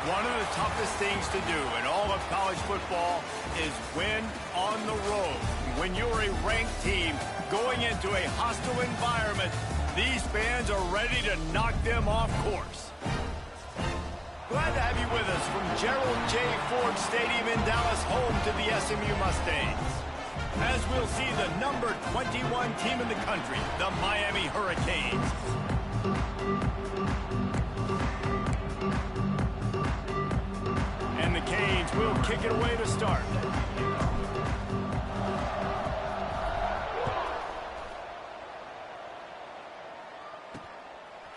One of the toughest things to do in all of college football is win on the road. When you're a ranked team going into a hostile environment, these fans are ready to knock them off course. Glad to have you with us from Gerald J. Ford Stadium in Dallas, home to the SMU Mustangs. As we'll see the number 21 team in the country, the Miami Hurricanes. And the Canes will kick it away to start.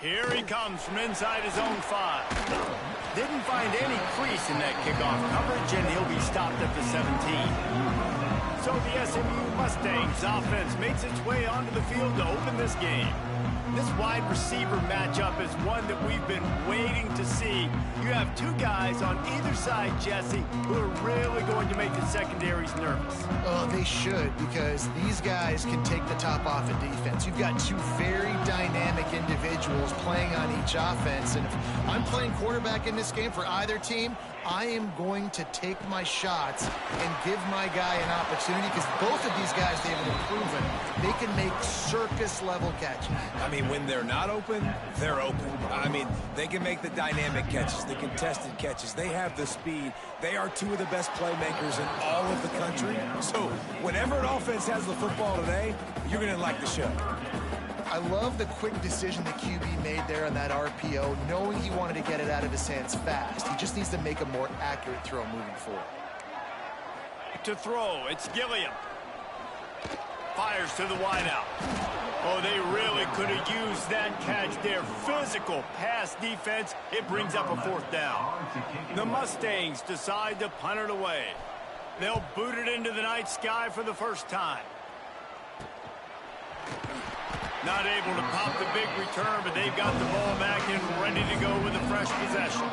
Here he comes from inside his own 5. Didn't find any crease in that kickoff coverage, and he'll be stopped at the 17. So the SMU Mustangs offense makes its way onto the field to open this game. This wide receiver matchup is one that we've been waiting to see. You have two guys on either side, Jesse, who are really going to make the secondaries nervous. Well, they should, because these guys can take the top off of defense. You've got two very dynamic individuals playing on each offense, and if I'm playing quarterback in this game for either team, I am going to take my shots and give my guy an opportunity, because both of these guys, they've been proven they can make circus-level catches. I mean, when they're not open, they're open. I mean, they can make the dynamic catches, the contested catches. They have the speed. They are two of the best playmakers in all of the country. So whenever an offense has the football today, you're going to like the show. I love the quick decision the QB made there on that RPO, knowing he wanted to get it out of his hands fast. He just needs to make a more accurate throw moving forward. To throw, it's Gilliam. Fires to the wideout. Oh, they really could have used that catch there. Physical pass defense. It brings up a 4th down. The Mustangs decide to punt it away. They'll boot it into the night sky for the first time. Not able to pop the big return, but they've got the ball back and ready to go with a fresh possession.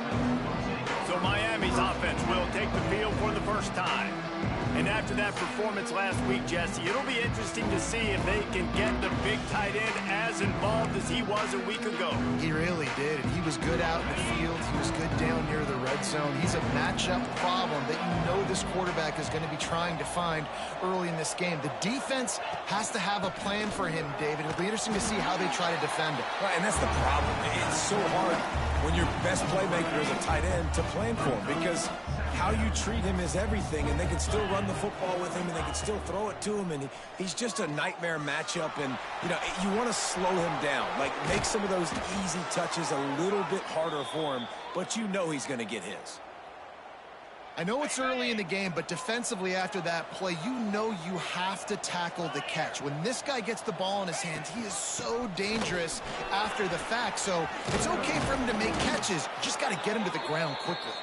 So Miami's offense will take the field for the first time. And after that performance last week, Jesse, it'll be interesting to see if they can get the big tight end as involved as he was a week ago. He really did, and he was good out in the field. He was good down near the red zone. He's a matchup problem that you know this quarterback is going to be trying to find early in this game. The defense has to have a plan for him, David. It'll be interesting to see how they try to defend it. Right, and that's the problem. It's so hard when your best playmaker is a tight end to plan for him, because how you treat him is everything, and they can still run the football with him, and they can still throw it to him, and he's just a nightmare matchup. And you know, you want to slow him down, like make some of those easy touches a little bit harder for him, but you know he's going to get his. I know it's early in the game, but defensively after that play, you know you have to tackle the catch. When this guy gets the ball in his hands, he is so dangerous after the fact. So it's okay for him to make catches. You just got to get him to the ground quickly.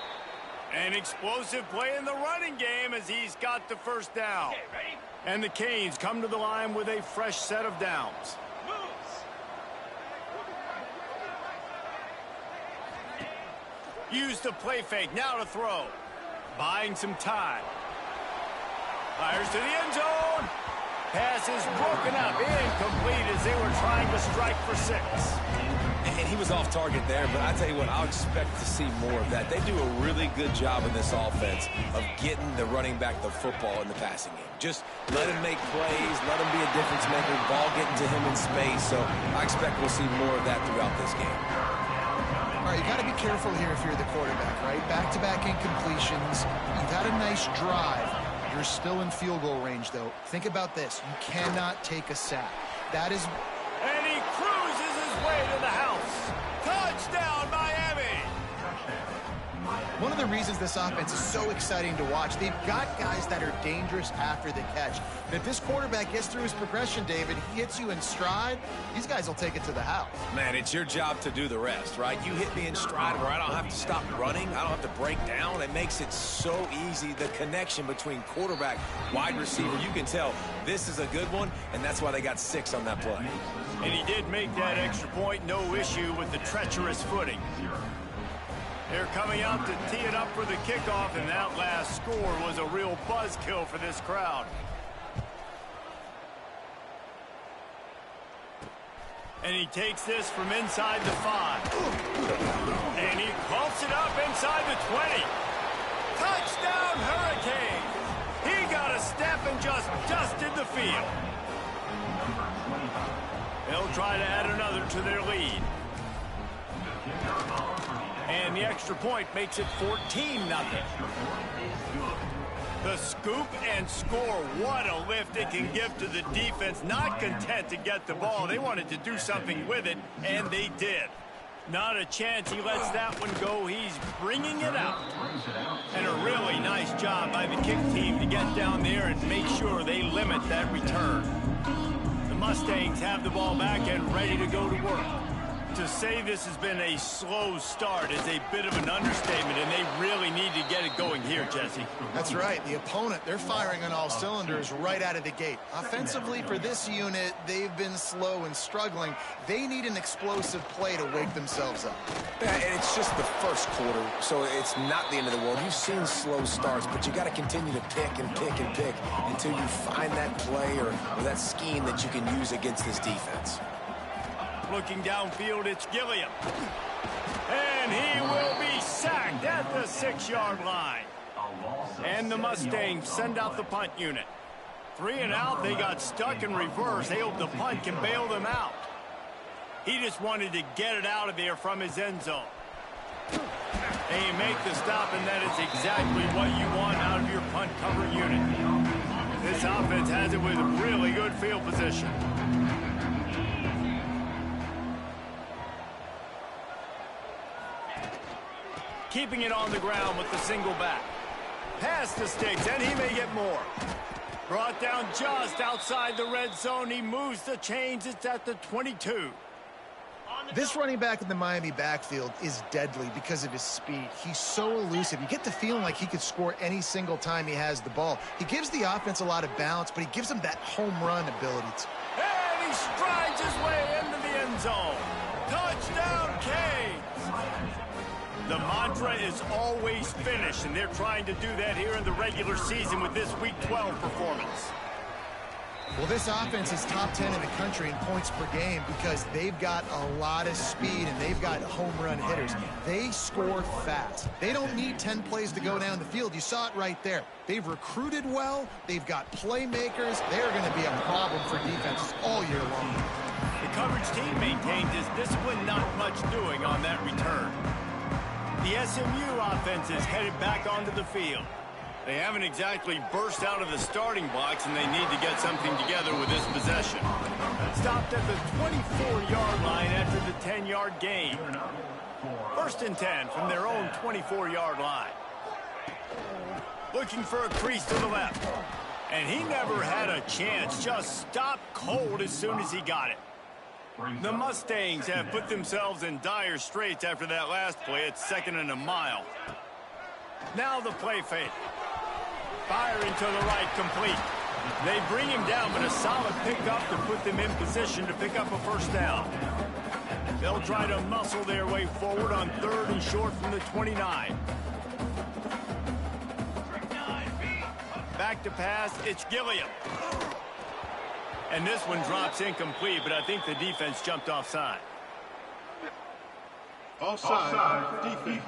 An explosive play in the running game as he's got the first down. And the Canes come to the line with a fresh set of downs. Use the play fake, now to throw. Buying some time. Fires to the end zone. Pass is broken up, incomplete as they were trying to strike for 6. And he was off target there, but I tell you what, I'll expect to see more of that. They do a really good job in this offense of getting the running back the football in the passing game. Just let him make plays, let him be a difference maker, ball getting to him in space. So I expect we'll see more of that throughout this game. All right, you got to be careful here if you're the quarterback, right? Back-to-back incompletions. You've had a nice drive. You're still in field goal range, though. Think about this. You cannot take a sack. That is... And he cruises his way to the house. Touchdown, Miami! One of the reasons this offense is so exciting to watch, they've got guys that are dangerous after the catch. And if this quarterback gets through his progression, David, he hits you in stride, these guys will take it to the house. Man, it's your job to do the rest, right? You hit me in stride where I don't have to stop running. I don't have to break down. It makes it so easy, the connection between quarterback, wide receiver. You can tell this is a good one, and that's why they got 6 on that play. And he did make that extra point, no issue with the treacherous footing. They're coming out to tee it up for the kickoff, and that last score was a real buzzkill for this crowd. And he takes this from inside the 5. And he pumps it up inside the 20. Touchdown, Hurricanes! He got a step and just dusted the field. They'll try to add another to their lead. And the extra point makes it 14-0. The scoop and score. What a lift it can give to the defense. Not content to get the ball. They wanted to do something with it, and they did. Not a chance he lets that one go. He's bringing it out. And a really nice job by the kick team to get down there and make sure they limit that return. The Mustangs have the ball back and ready to go to work. To say this has been a slow start is a bit of an understatement, and they really need to get it going here, Jesse. That's right. The opponent, they're firing on all cylinders right out of the gate. Offensively, for this unit, they've been slow and struggling. They need an explosive play to wake themselves up. Yeah, and it's just the first quarter, so it's not the end of the world. You've seen slow starts, but you got to continue to pick and pick and pick until you find that play or that scheme that you can use against this defense. Looking downfield, it's Gilliam. And he will be sacked at the 6-yard line. And the Mustangs send out the punt unit. 3 and out, they got stuck in reverse. They hope the punt can bail them out. He just wanted to get it out of there from his end zone. And you make the stop, and that is exactly what you want out of your punt cover unit. This offense has it with really good field position. Keeping it on the ground with the single back. Pass the sticks, and he may get more. Brought down just outside the red zone. He moves the chains. It's at the 22. This running back in the Miami backfield is deadly because of his speed. He's so elusive. You get the feeling like he could score any single time he has the ball. He gives the offense a lot of balance, but he gives them that home run ability. And he strides his way into the end zone. Touchdown, Canes! The mantra is always finish, and they're trying to do that here in the regular season with this Week 12 performance. Well, this offense is top 10 in the country in points per game because they've got a lot of speed and they've got home run hitters. They score fast. They don't need 10 plays to go down the field. You saw it right there. They've recruited well. They've got playmakers. They're going to be a problem for defenses all year long. The coverage team maintains his discipline, not much doing on that return. The SMU offense is headed back onto the field. They haven't exactly burst out of the starting blocks, and they need to get something together with this possession. Stopped at the 24-yard line after the 10-yard gain. 1st and 10 from their own 24-yard line. Looking for a crease to the left. And he never had a chance. Just stopped cold as soon as he got it. The Mustangs have put themselves in dire straits after that last play. It's 2nd and a mile. Now the play fake. Firing to the right, complete. They bring him down, but a solid pickup to put them in position to pick up a 1st down. They'll try to muscle their way forward on 3rd and short from the 29. Back to pass, it's Gilliam. And this one drops incomplete, but I think the defense jumped offside. Offside, defense.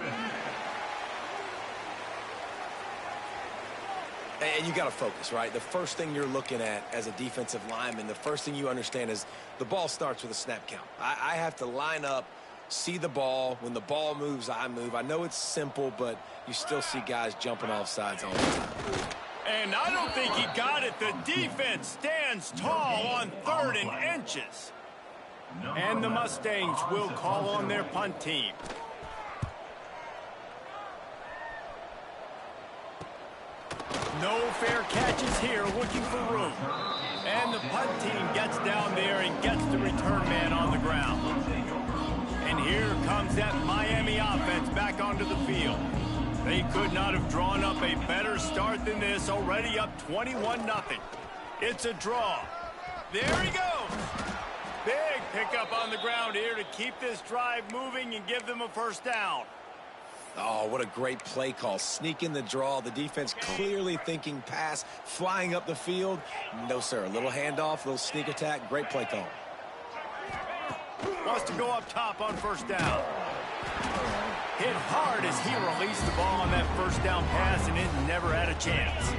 And you got to focus, right? The first thing you're looking at as a defensive lineman, the first thing you understand is the ball starts with a snap count. I have to line up, see the ball. When the ball moves, I move. I know it's simple, but you still see guys jumping off sides all the time. And I don't think he got it. The defense stands tall on 3rd and inches. And the Mustangs will call on their punt team. No fair catches here, looking for room. And the punt team gets down there and gets the return man on the ground. And here comes that Miami offense back onto the field. They could not have drawn up a better start than this, already up 21-0. It's a draw. There he goes. Big pickup on the ground here to keep this drive moving and give them a 1st down. Oh, what a great play call. Sneak in the draw. The defense clearly thinking pass, flying up the field. No, sir. A little handoff, a little sneak attack. Great play call. Wants to go up top on first down. Hit hard as he released the ball on that first down pass, and it never had a chance.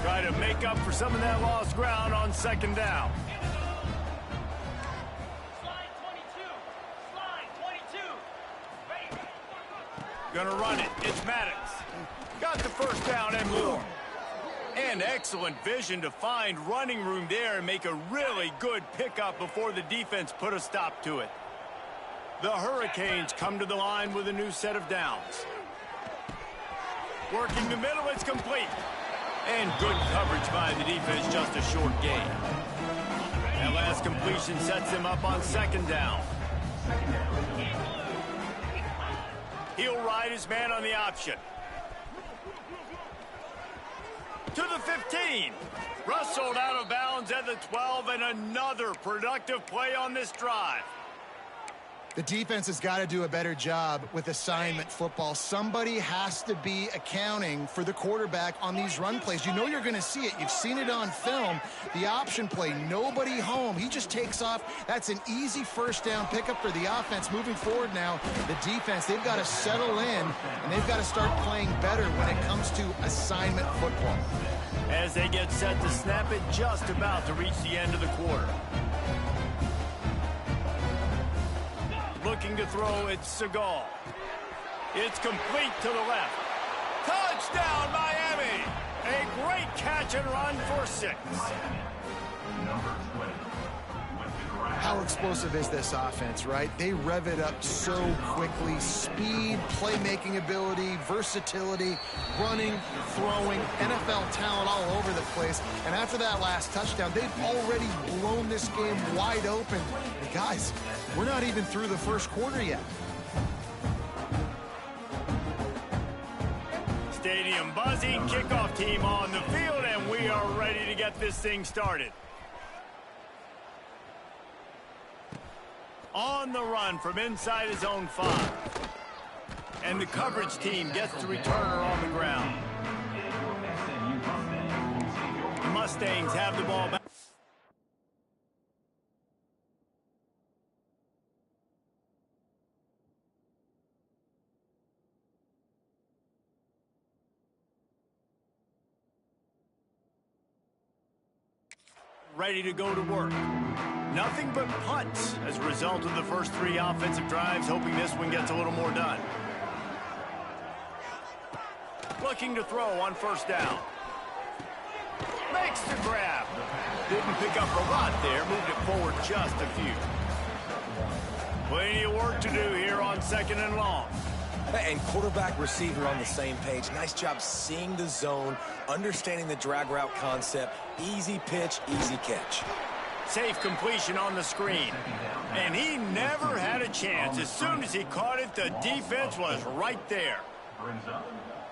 Try to make up for some of that lost ground on second down. Gonna run it. It's Maddox. Got the first down and more. And excellent vision to find running room there and make a really good pickup before the defense put a stop to it. The Hurricanes come to the line with a new set of downs. Working the middle, it's complete. And good coverage by the defense, just a short gain. That last completion sets him up on second down. He'll ride his man on the option. To the 15. Rustled out of bounds at the 12, and another productive play on this drive. The defense has got to do a better job with assignment football. Somebody has to be accounting for the quarterback on these run plays. You know you're going to see it. You've seen it on film. The option play, nobody home. He just takes off. That's an easy first down pickup for the offense. Moving forward now, the defense, they've got to settle in, and they've got to start playing better when it comes to assignment football. As they get set to snap it, just about to reach the end of the quarter. Looking to throw, it's Segal. It's complete to the left. Touchdown, Miami! A great catch and run for 6. How explosive is this offense, right? They rev it up so quickly. Speed, playmaking ability, versatility, running, throwing, NFL talent all over the place. And after that last touchdown, they've already blown this game wide open. And guys, we're not even through the first quarter yet. Stadium buzzing, kickoff team on the field, and we are ready to get this thing started. On the run from inside his own 5. And the coverage team gets the returner on the ground. The Mustangs have the ball back. Ready to go to work. Nothing but punts as a result of the first 3 offensive drives, hoping this one gets a little more done. Looking to throw on first down. Makes the grab. Didn't pick up a lot there, moved it forward just a few. Plenty of work to do here on second and long. And quarterback, receiver on the same page. Nice job seeing the zone, understanding the drag route concept. Easy pitch, easy catch. Safe completion on the screen. And he never had a chance. As soon as he caught it, the defense was right there.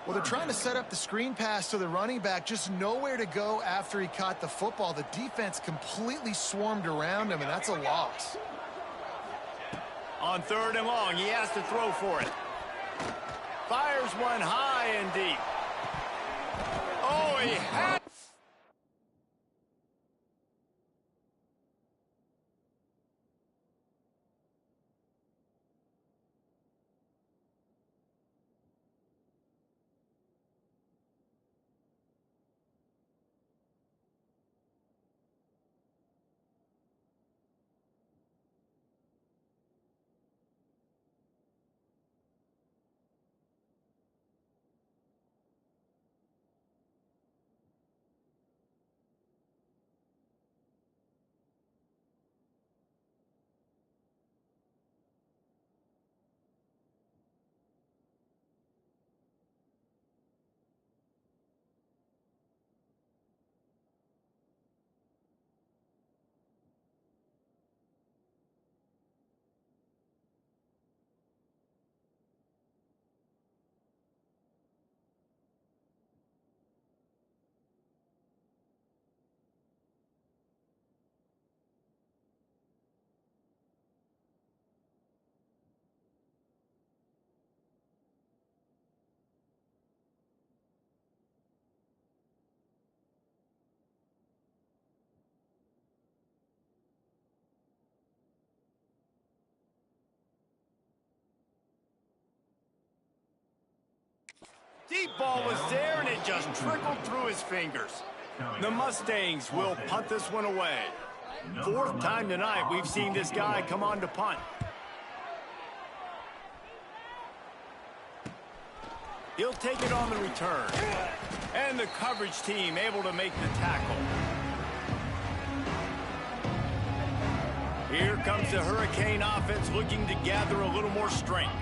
Well, they're trying to set up the screen pass to the running back, just nowhere to go after he caught the football. The defense completely swarmed around him, and that's a loss. On third and long, he has to throw for it. Fires one high and deep. Oh, he had... Deep ball was there, and it just trickled through his fingers. The Mustangs will punt this one away. Fourth time tonight we've seen this guy come on to punt. He'll take it on the return. And the coverage team able to make the tackle. Here comes the Hurricane offense looking to gather a little more strength.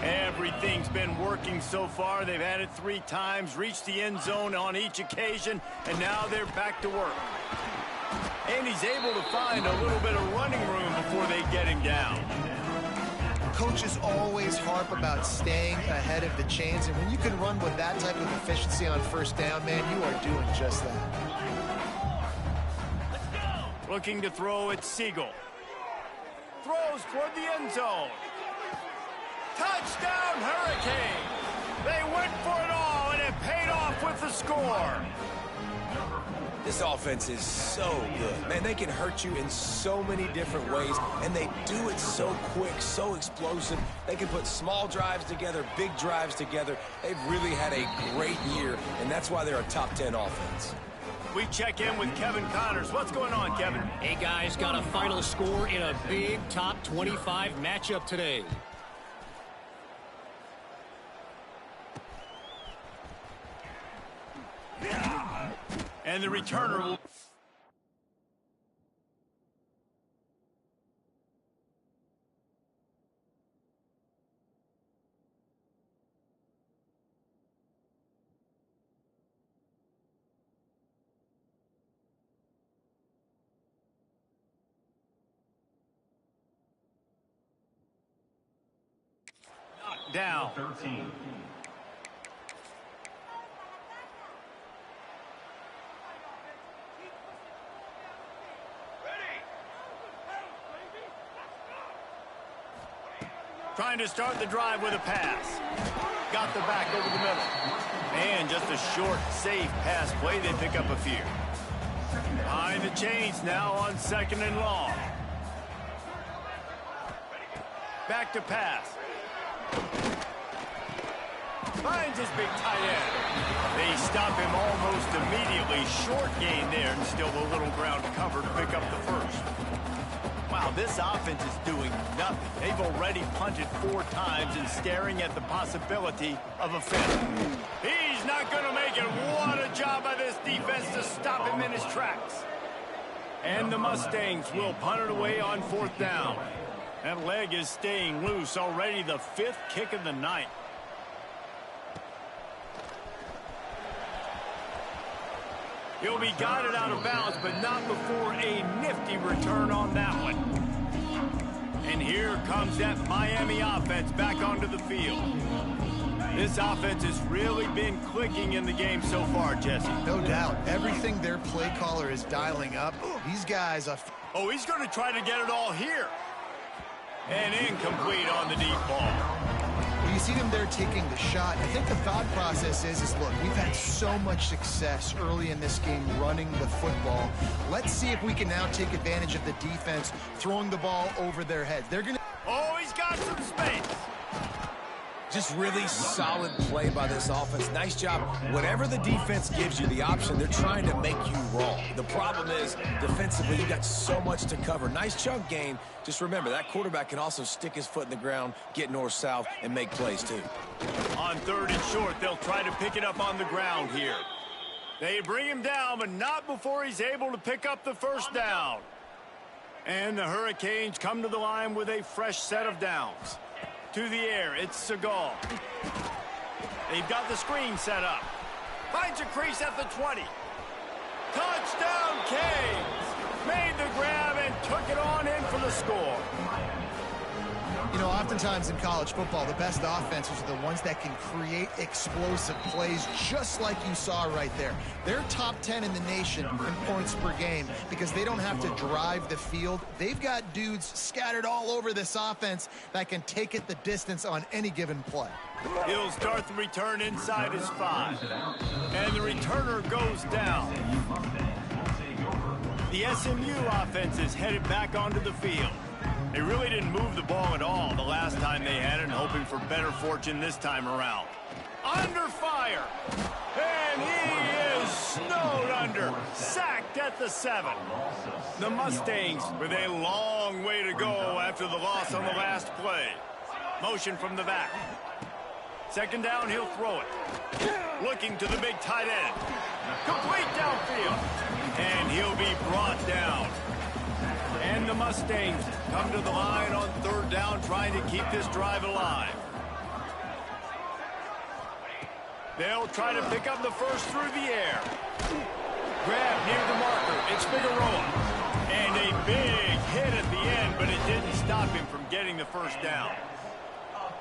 Everything's been working so far. They've had it 3 times, reached the end zone on each occasion, and now they're back to work. And he's able to find a little bit of running room before they get him down. Coaches always harp about staying ahead of the chains, and when you can run with that type of efficiency on first down, man, you are doing just that. Looking to throw at Siegel. Throws toward the end zone. Touchdown, Hurricane! They went for it all, and it paid off with the score. This offense is so good. Man, they can hurt you in so many different ways, and they do it so quick, so explosive. They can put small drives together, big drives together. They've really had a great year, and that's why they're a top 10 offense. We check in with Kevin Connors. What's going on, Kevin? Hey, guys, got a final score in a big top 25 matchup today. And the returner will... knocked down. 13. Trying to start the drive with a pass. Got the back over the middle. And just a short, safe pass play. They pick up a few. Behind the chains now on 2nd and long. Back to pass. Finds his big tight end. They stop him almost immediately. Short gain there, and still a little ground cover to pick up the first. Wow, this offense is doing nothing. They've already punted 4 times and staring at the possibility of a 5th. He's not going to make it. What a job by this defense to stop him in his tracks. And the Mustangs will punt it away on 4th down. That leg is staying loose. Already the 5th kick of the night. He'll be guided out of bounds, but not before a nifty return on that one. And here comes that Miami offense back onto the field. This offense has really been clicking in the game so far, Jesse. No doubt. Everything their play caller is dialing up. These guys are... Oh, he's going to try to get it all here. And incomplete on the deep ball. Well, you see them there taking the shot. I think the thought process is look, we've had so much success early in this game running the football. Let's see if we can now take advantage of the defense throwing the ball over their heads. They're going to... Oh, he's got some space. Just really solid play by this offense. Nice job. Whatever the defense gives you the option, they're trying to make you wrong. The problem is, defensively, you got so much to cover. Nice chunk gain. Just remember, that quarterback can also stick his foot in the ground, get north-south, and make plays, too. On 3rd and short, they'll try to pick it up on the ground here. They bring him down, but not before he's able to pick up the first down. And the Hurricanes come to the line with a fresh set of downs. To the air, it's Seagal. They've got the screen set up. Finds a crease at the 20. Touchdown, Canes! Made the grab and took it on in for the score. You know, oftentimes in college football, the best offenses are the ones that can create explosive plays, just like you saw right there. They're top 10 in the nation in points per game because they don't have to drive the field. They've got dudes scattered all over this offense that can take it the distance on any given play. He'll start the return inside his 5. And the returner goes down. The SMU offense is headed back onto the field. They really didn't move the ball at all the last time they had it, and hoping for better fortune this time around. Under 5. fire. And he is snowed under. Sacked at the 7. The Mustangs with a long way to go after the loss on the last play. Motion from the back. Second down, he'll throw it. Looking to the big tight end. Complete downfield. And he'll be brought down. And the Mustangs come to the line on third down, trying to keep this drive alive. They'll try to pick up the first through the air. Grab near the marker. It's Figueroa. And a big hit at the end, but it didn't stop him from getting the first down.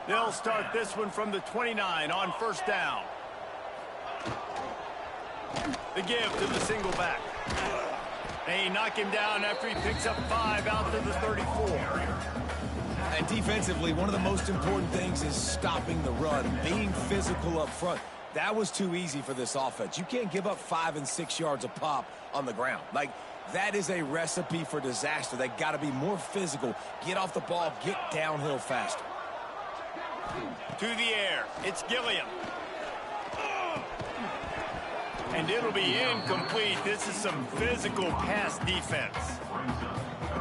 They'll start this one from the 29 on first down. The give to the single back. They knock him down after he picks up 5 out to the 34. And defensively, one of the most important things is stopping the run, being physical up front. That was too easy for this offense. You can't give up 5 and 6 yards a pop on the ground. Like, that is a recipe for disaster. They got to be more physical, get off the ball, get downhill faster. To the air, it's Gilliam. And it'll be incomplete. This is some physical pass defense.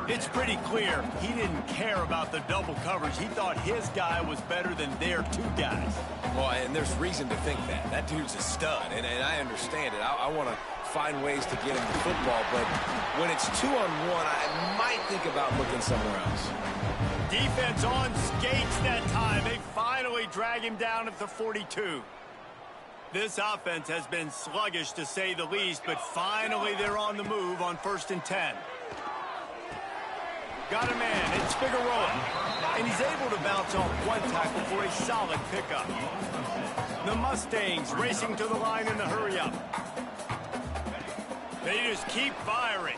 It's pretty clear he didn't care about the double coverage. He thought his guy was better than their 2 guys. Well, and there's reason to think that. That dude's a stud, and I understand it. I want to find ways to get him to football, but when it's 2-on-1, I might think about looking somewhere else. Defense on skates that time. They finally drag him down at the 42. This offense has been sluggish, to say the least, but finally they're on the move on 1st and 10. Got a man, it's Figueroa. And he's able to bounce off one tackle for a solid pickup. The Mustangs racing to the line in the hurry-up. They just keep firing.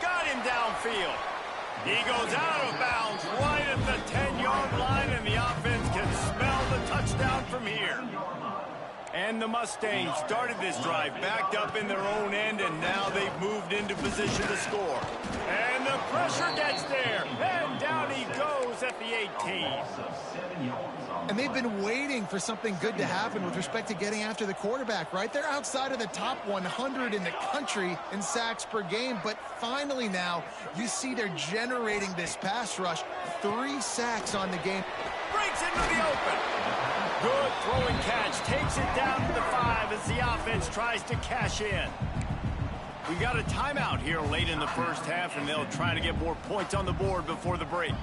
Got him downfield. He goes out of bounds right at the 10-yard line, and the offense can smell the touchdown from here. And the Mustangs started this drive backed up in their own end, and now they've moved into position to score. And the pressure gets there, and down he goes at the 18. And they've been waiting for something good to happen with respect to getting after the quarterback, right? They're outside of the top 100 in the country in sacks per game, but finally now you see they're generating this pass rush. 3 sacks on the game. Breaks into the open. Good throwing catch. Takes it down to the 5 as the offense tries to cash in. We got a timeout here late in the first half, and they'll try to get more points on the board before the break.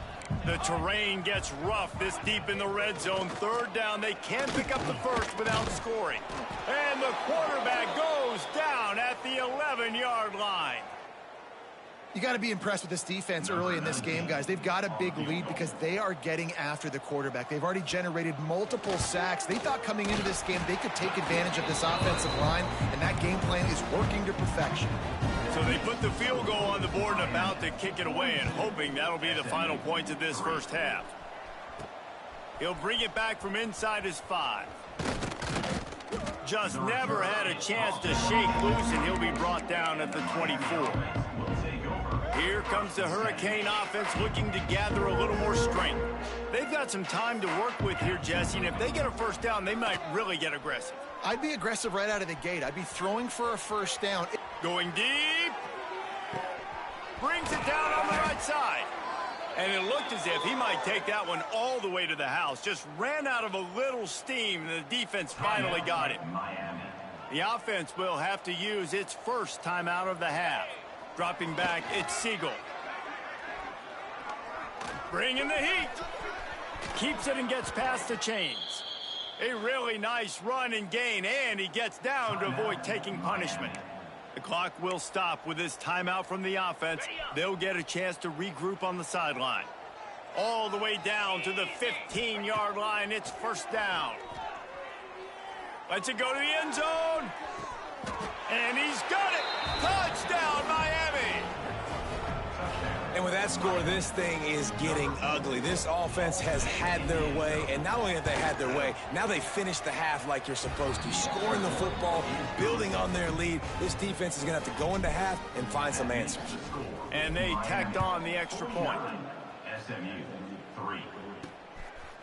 The terrain gets rough this deep in the red zone. 3rd down, they can't pick up the first without scoring. And the quarterback goes down at the 11-yard line. You got to be impressed with this defense early in this game, guys. They've got a big lead because they are getting after the quarterback. They've already generated multiple sacks. They thought coming into this game they could take advantage of this offensive line, and that game plan is working to perfection. So they put the field goal on the board and about to kick it away, and hoping that'll be the final points of this first half. He'll bring it back from inside his 5. Just never had a chance to shake loose, and he'll be brought down at the 24. Here comes the Hurricane offense looking to gather a little more strength. They've got some time to work with here, Jesse, and if they get a first down, they might really get aggressive. I'd be aggressive right out of the gate. I'd be throwing for a first down. Going deep. Brings it down on the right side. And it looked as if he might take that one all the way to the house. Just ran out of a little steam, and the defense finally got it. The offense will have to use its first timeout of the half. Dropping back, it's Siegel. Bringing the heat. Keeps it and gets past the chains. A really nice run and gain, and he gets down to avoid taking punishment. The clock will stop with this timeout from the offense. They'll get a chance to regroup on the sideline. All the way down to the 15-yard line. It's first down. Lets it go to the end zone. And he's got it. Touchdown, Miami. And with that score, this thing is getting ugly. This offense has had their way, and not only have they had their way, now they finished the half like you're supposed to, scoring the football, building on their lead. This defense is going to have to go into half and find some answers. And they tacked on the extra point. SMU 3.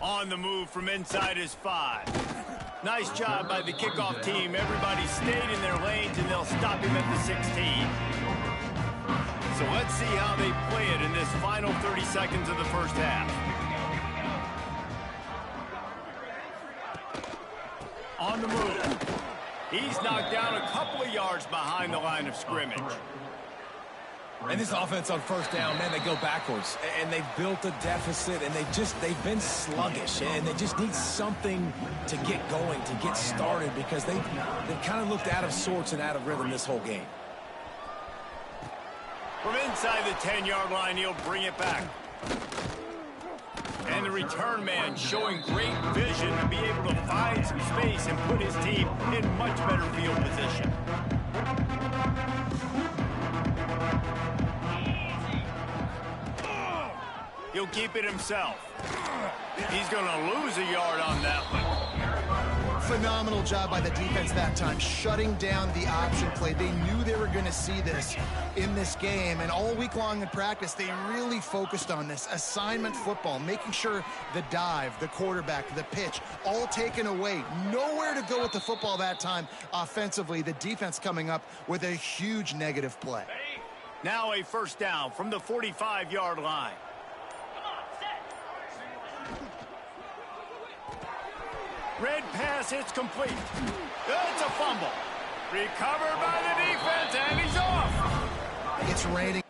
On the move from inside his 5. Nice job by the kickoff team. Everybody stayed in their lanes, and they'll stop him at the 16. So let's see how they play it in this final 30 seconds of the first half. On the move. He's knocked down a couple of yards behind the line of scrimmage. And this offense on first down, man, they go backwards. And they've built a deficit, and they've been sluggish. And they just need something to get going, to get started, because they've kind of looked out of sorts and out of rhythm this whole game. From inside the 10-yard line, he'll bring it back. And the return man showing great vision to be able to find some space and put his team in much better field position. He'll keep it himself. He's going to lose a yard on that one. Phenomenal job by the defense that time, shutting down the option play. They knew they were going to see this in this game, and all week long in practice, they really focused on this assignment football, making sure the dive, the quarterback, the pitch, all taken away. Nowhere to go with the football that time offensively. The defense coming up with a huge negative play. Now a first down from the 45-yard line. Red pass, it's complete. It's a fumble. Recovered by the defense, and he's off. It's raining.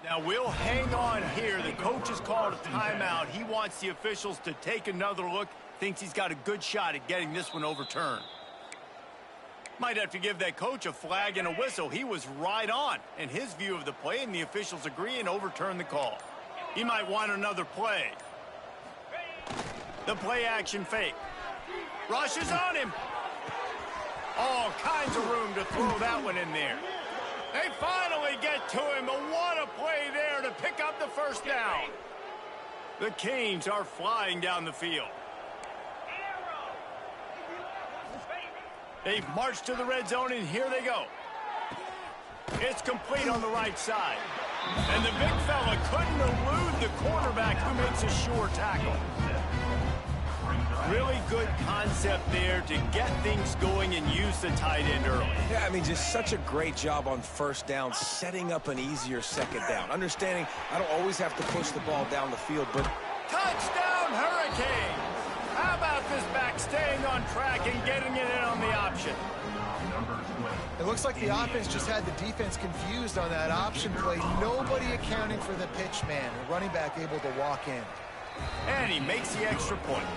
Now we'll hang on here. The coach has called a timeout. He wants the officials to take another look. Thinks he's got a good shot at getting this one overturned. Might have to give that coach a flag and a whistle. He was right on in his view of the play, and the officials agree and overturn the call. He might want another play. The play action fake. Rushes on him. All kinds of room to throw that one in there. They finally get to him, but what a play there to pick up the first down. The Canes are flying down the field. They've marched to the red zone, and here they go. It's complete on the right side. And the big fella couldn't elude the quarterback, who makes a sure tackle. Really good concept there to get things going and use the tight end early. Yeah, I mean, just such a great job on first down, setting up an easier second down. Understanding I don't always have to push the ball down the field, but... Touchdown, Hurricane! How about this back staying on track and getting it in on the option? It looks like the offense just had the defense confused on that option play. Nobody accounting for the pitch man. The running back able to walk in. And he makes the extra point.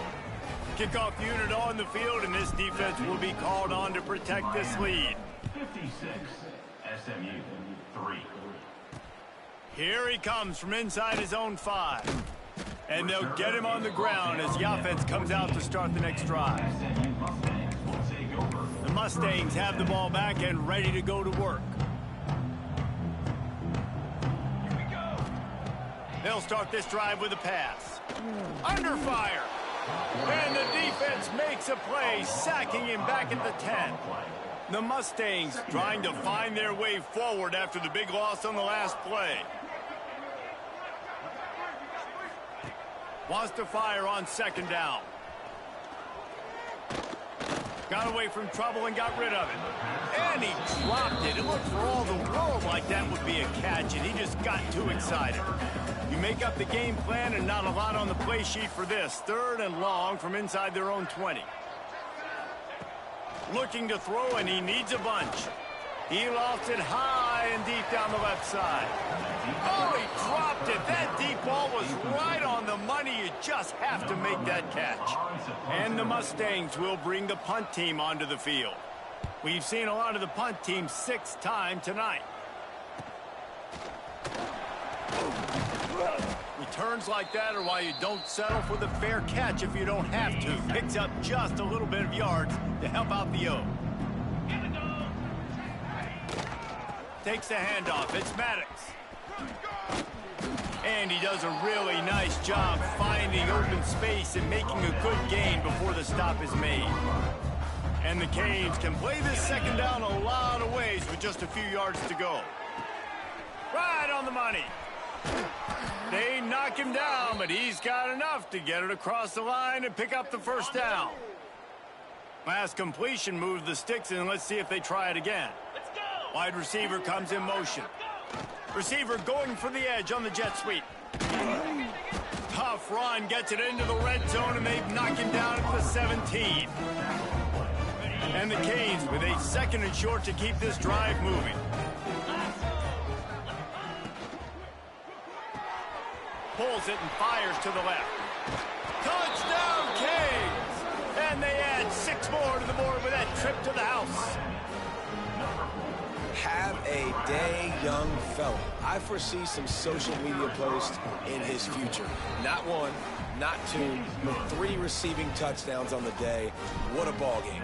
Kickoff unit on the field, and this defense will be called on to protect this lead. 56, SMU, 3. Here he comes from inside his own 5. And they'll get him on the ground as the offense comes out to start the next drive. The Mustangs have the ball back and ready to go to work. They'll start this drive with a pass. Under fire. And the defense makes a play, sacking him back at the 10. The Mustangs trying to find their way forward after the big loss on the last play. Wants to fire on second down. Got away from trouble and got rid of it. And he dropped it. It looked for all the world like that would be a catch, and he just got too excited. You make up the game plan, and not a lot on the play sheet for this. 3rd and long from inside their own 20. Looking to throw, and he needs a bunch. He lost it high and deep down the left side. Oh, he dropped it. That deep ball was right on the money. You just have to make that catch. And the Mustangs will bring the punt team onto the field. We've seen a lot of the punt team 6 times tonight. Returns like that are why you don't settle for the fair catch if you don't have to. Picks up just a little bit of yards to help out the O. Takes the handoff. It's Maddox. And he does a really nice job finding open space and making a good gain before the stop is made. And the Canes can play this second down a lot of ways with just a few yards to go. Right on the money. They knock him down, but he's got enough to get it across the line and pick up the first down. Last completion moved the sticks, and let's see if they try it again. Wide receiver comes in motion. Receiver going for the edge on the jet sweep. Tough run, gets it into the red zone, and they've knocked him down at the 17. And the Canes with a 2nd and short to keep this drive moving. Pulls it and fires to the left. Touchdown, Canes! And they add 6 more to the board with that trip to the house. Have a day, young fella. I foresee some social media posts in his future. Not 1, not 2, but 3 receiving touchdowns on the day. What a ball game.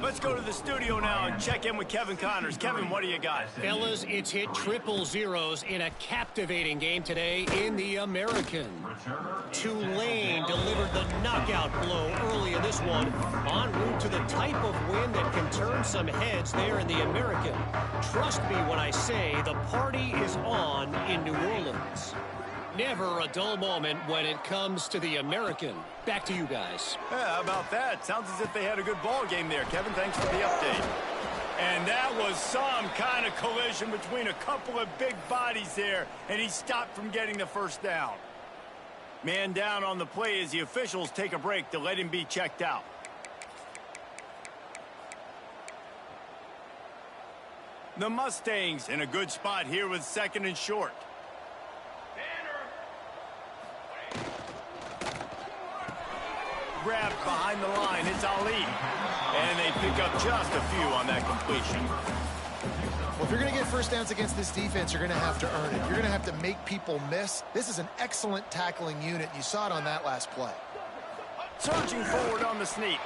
Let's go to the studio now and check in with Kevin Connors. Kevin, what do you got? Fellas, it's hit triple zeros in a captivating game today in the American. Tulane delivered the knockout blow early in this one, en route to the type of win that can turn some heads there in the American. Trust me when I say the party is on in New Orleans. Never a dull moment when it comes to the American. Back to you guys. Yeah, how about that? Sounds as if they had a good ball game there. Kevin, thanks for the update. And that was some kind of collision between a couple of big bodies there, and he stopped from getting the first down. Man down on the play as the officials take a break to let him be checked out. The Mustangs in a good spot here with 2nd and short. Grabbed behind the line, it's Ali. And they pick up just a few on that completion. Well, if you're going to get first downs against this defense, you're going to have to earn it. You're going to have to make people miss. This is an excellent tackling unit. You saw it on that last play. Surging forward on the sneak.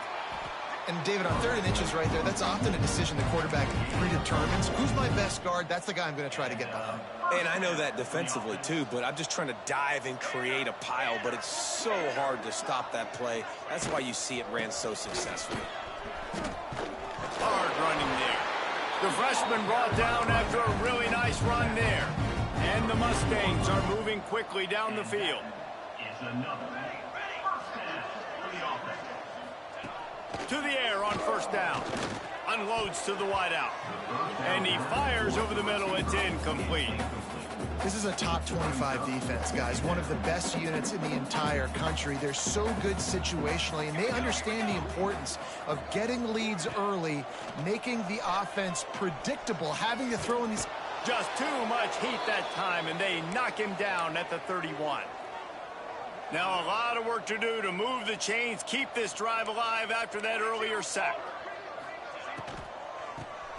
And, David, on 3rd and inches right there, that's often a decision the quarterback predetermines. Who's my best guard? That's the guy I'm going to try to get behind. And I know that defensively, too, but I'm just trying to dive and create a pile, but it's so hard to stop that play. That's why you see it ran so successfully. Hard running there. The freshman brought down after a really nice run there. And the Mustangs are moving quickly down the field. To the air on first down. Unloads to the wideout. And he fires over the middle. It's incomplete. This is a top 25 defense, guys. One of the best units in the entire country. They're so good situationally, and they understand the importance of getting leads early, making the offense predictable, having to throw in these... Just too much heat that time, and they knock him down at the 31. Now a lot of work to do to move the chains, keep this drive alive after that earlier sack.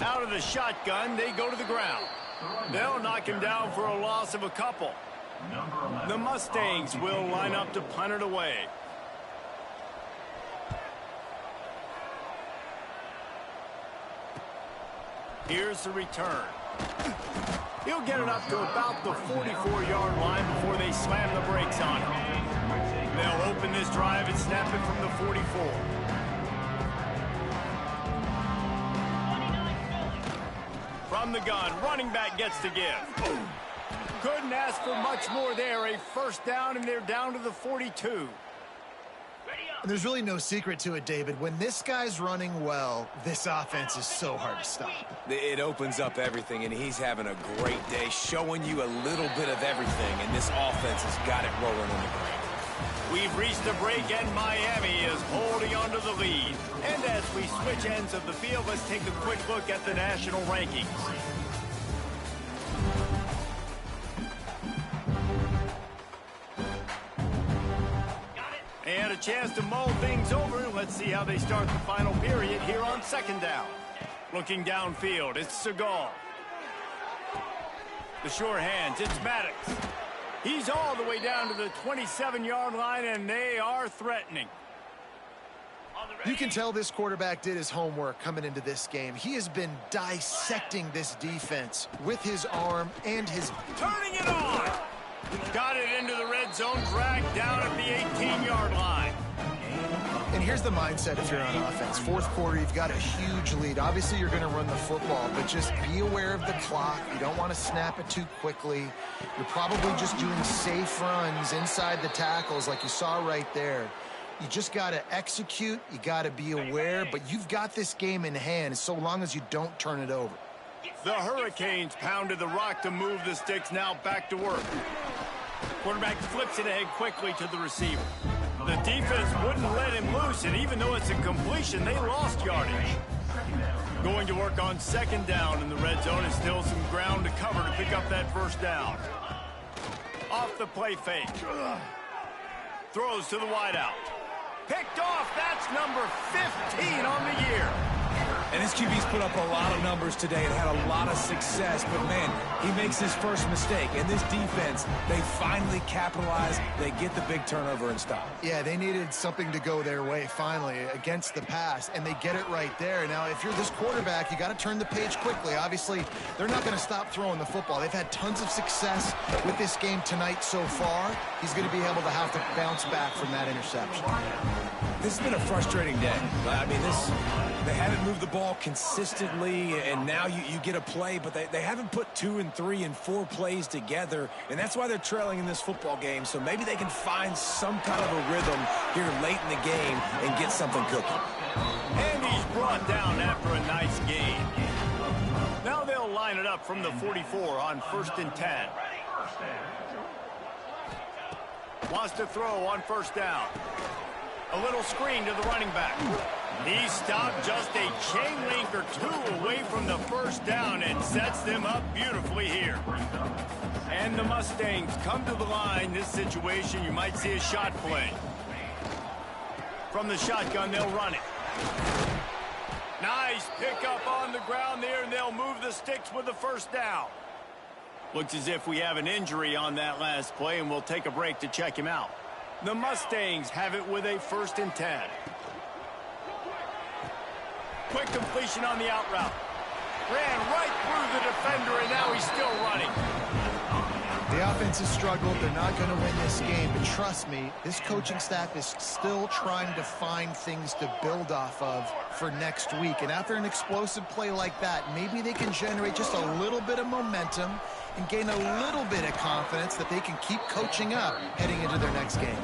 Out of the shotgun, they go to the ground. They'll knock him down for a loss of a couple. The Mustangs will line up to punt it away. Here's the return. He'll get it up to about the 44-yard line before they slam the brakes on him. They'll open this drive and snap it from the 44. From the gun, running back gets to give. Couldn't ask for much more there. A first down, and they're down to the 42. And there's really no secret to it, David. When this guy's running well, this offense is so hard to stop. It opens up everything, and he's having a great day, showing you a little bit of everything, and this offense has got it rolling on the ground. We've reached the break, and Miami is holding on to the lead. And as we switch ends of the field, let's take a quick look at the national rankings. And a chance to mull things over. Let's see how they start the final period here on 2nd down. Looking downfield, it's Seagal. The sure hands, it's Maddox. He's all the way down to the 27-yard line, and they are threatening. You can tell this quarterback did his homework coming into this game. He has been dissecting this defense with his arm and his... Turning it on! Got it into the red zone, dragged down at the 18-yard line. And here's the mindset if you're on offense. Fourth quarter, you've got a huge lead. Obviously, you're going to run the football, but just be aware of the clock. You don't want to snap it too quickly. You're probably just doing safe runs inside the tackles like you saw right there. You just got to execute. You got to be aware, but you've got this game in hand so long as you don't turn it over. The Hurricanes pounded the rock to move the sticks. Now back to work. Quarterback flips it ahead quickly to the receiver. The defense wouldn't let him loose, and even though it's a completion, they lost yardage. Going to work on second down in the red zone, and still some ground to cover to pick up that first down. Off the play fake. Throws to the wideout. Picked off. That's number 15 on the year. And his QB's put up a lot of numbers today and had a lot of success, but man, he makes his first mistake. And this defense, they finally capitalize. They get the big turnover and stop. Yeah, they needed something to go their way finally against the pass, and they get it right there. Now, if you're this quarterback, you got to turn the page quickly. Obviously, they're not going to stop throwing the football. They've had tons of success with this game tonight so far. He's going to be able to have to bounce back from that interception. This has been a frustrating day. I mean, they haven't moved the ball consistently, and now you get a play, but they haven't put 2 and 3 and 4 plays together, and that's why they're trailing in this football game. So maybe they can find some kind of a rhythm here late in the game and get something cooking. And he's brought down after a nice game. Now they'll line it up from the 44 on 1st and 10. Wants to throw on first down. A little screen to the running back. He stopped just a chain link or 2 away from the first down and sets them up beautifully here. And the Mustangs come to the line. This situation, you might see a shot play. From the shotgun, they'll run it. Nice pickup on the ground there, and they'll move the sticks with the first down. Looks as if we have an injury on that last play, and we'll take a break to check him out. The Mustangs have it with a 1st and 10. Quick completion on the out route. Ran right through the defender, and now he's still running. The offense has struggled. They're not going to win this game, but trust me, this coaching staff is still trying to find things to build off of for next week. And after an explosive play like that, maybe they can generate just a little bit of momentum and gain a little bit of confidence that they can keep coaching up heading into their next game.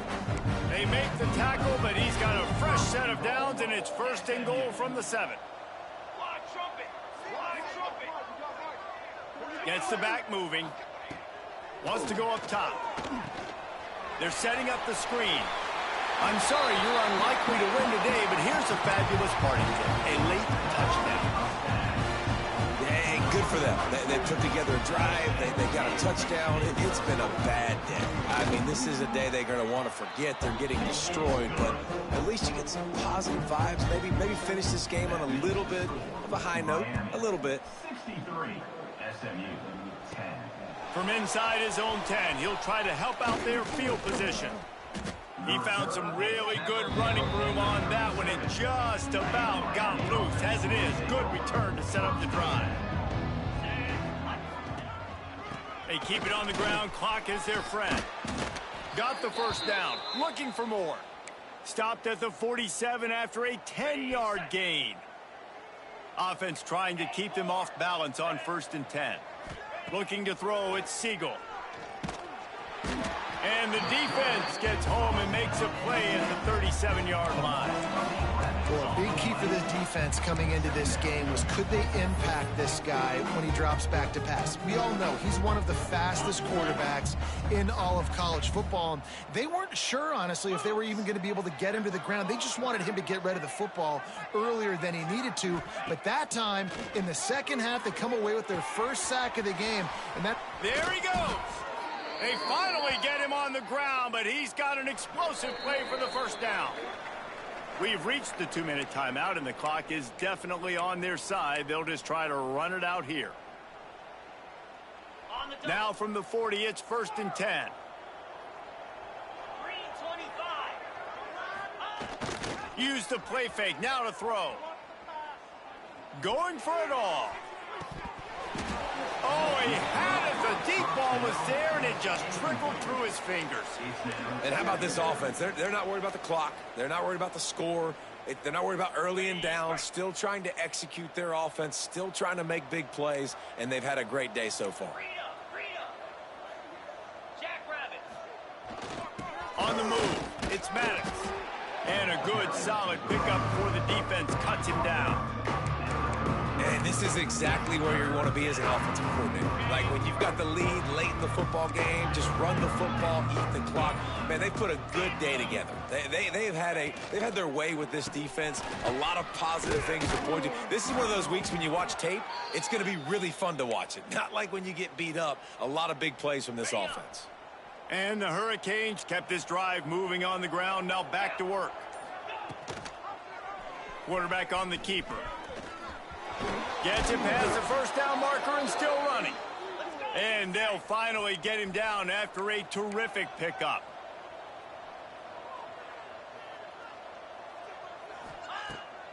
They make the tackle, but he's got a fresh set of downs, and it's 1st and goal from the 7. Gets the back moving. Wants to go up top. They're setting up the screen. I'm sorry, you're unlikely to win today, but here's a fabulous party trick. A late touchdown. Yeah, good for them. They put together a drive. They got a touchdown. It's been a bad day. I mean, this is a day they're going to want to forget. They're getting destroyed, but at least you get some positive vibes. Maybe finish this game on a little bit of a high note. A little bit. 63, SMU, 10. From inside his own 10, he'll try to help out their field position. He found some really good running room on that one and just about got loose. As it is, good return to set up the drive. They keep it on the ground. Clock is their friend. Got the first down. Looking for more. Stopped at the 47 after a 10-yard gain. Offense trying to keep them off balance on 1st and 10. Looking to throw, it's Siegel. And the defense gets home and makes a play at the 37-yard line. Well, a big key for the defense coming into this game was could they impact this guy when he drops back to pass. We all know he's one of the fastest quarterbacks in all of college football. They weren't sure, honestly, if they were even going to be able to get him to the ground. They just wanted him to get rid of the football earlier than he needed to. But that time, in the second half, they come away with their first sack of the game. And that there he goes. They finally get him on the ground, but he's got an explosive play for the first down. We've reached the 2-minute timeout, and the clock is definitely on their side. They'll just try to run it out here. Now from the 40, it's 1st and 10. Use the play fake. Now to throw. Going for it all. Oh, he had it. The deep ball was there, and it just trickled through his fingers. And how about this offense? They're not worried about the clock. They're not worried about the score. They're not worried about early and down. Still trying to execute their offense. Still trying to make big plays. And they've had a great day so far. On the move, it's Maddox. And a good, solid pickup before the defense cuts him down. And this is exactly where you want to be as an offensive coordinator. Like when you've got the lead late in the football game, just run the football, eat the clock. Man, they put a good day together. They've had their way with this defense. A lot of positive things to point to. This is one of those weeks when you watch tape, it's going to be really fun to watch it. Not like when you get beat up. A lot of big plays from this offense. And the Hurricanes kept this drive moving on the ground. Now back to work. Quarterback on the keeper. Gets it past the first down marker and still running. And they'll finally get him down after a terrific pickup.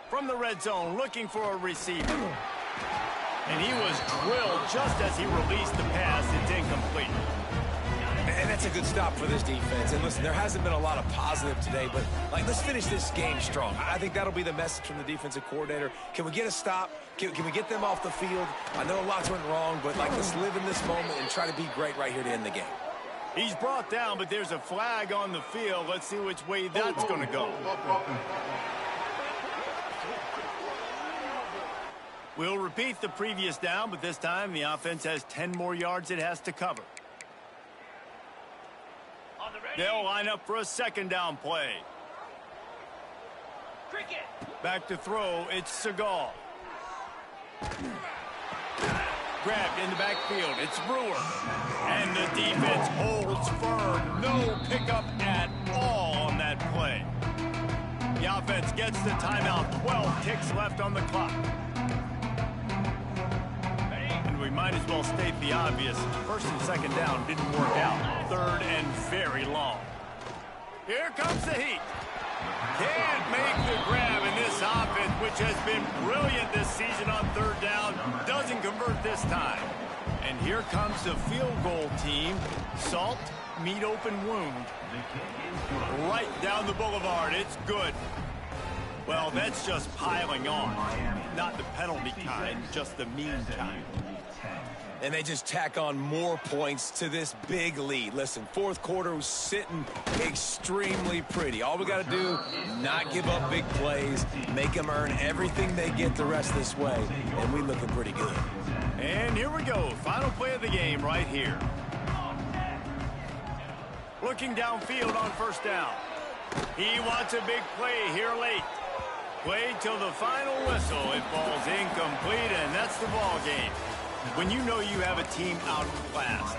From the red zone, looking for a receiver. And he was drilled just as he released the pass. It's incomplete. And that's a good stop for this defense. And listen, there hasn't been a lot of positive today, but let's finish this game strong. I think that'll be the message from the defensive coordinator. Can we get a stop? Can we get them off the field? I know lots went wrong, but let's live in this moment and try to be great right here to end the game. He's brought down, but there's a flag on the field. Let's see which way that's going to go. We'll repeat the previous down, but this time the offense has 10 more yards it has to cover. They'll line up for a second down play. Back to throw, it's Seagal. Grabbed in the backfield, it's Brewer. And the defense holds firm. No pickup at all on that play. The offense gets the timeout. 12 ticks left on the clock. And we might as well state the obvious. First and second down didn't work out. Third and very long. Here comes the heat. Can't make the grab in this offense, which has been brilliant this season on third down. Doesn't convert this time. And here comes the field goal team. Salt, meat open wound. Right down the boulevard. It's good. Well, that's just piling on. Not the penalty kind, just the mean kind. And they just tack on more points to this big lead. Listen, fourth quarter was sitting extremely pretty. All we got to do, not give up big plays, make them earn everything they get the rest this way, and we looking pretty good. And here we go, final play of the game right here. Looking downfield on first down. He wants a big play here late. Play till the final whistle. It falls incomplete, and that's the ball game. When you know you have a team outclassed,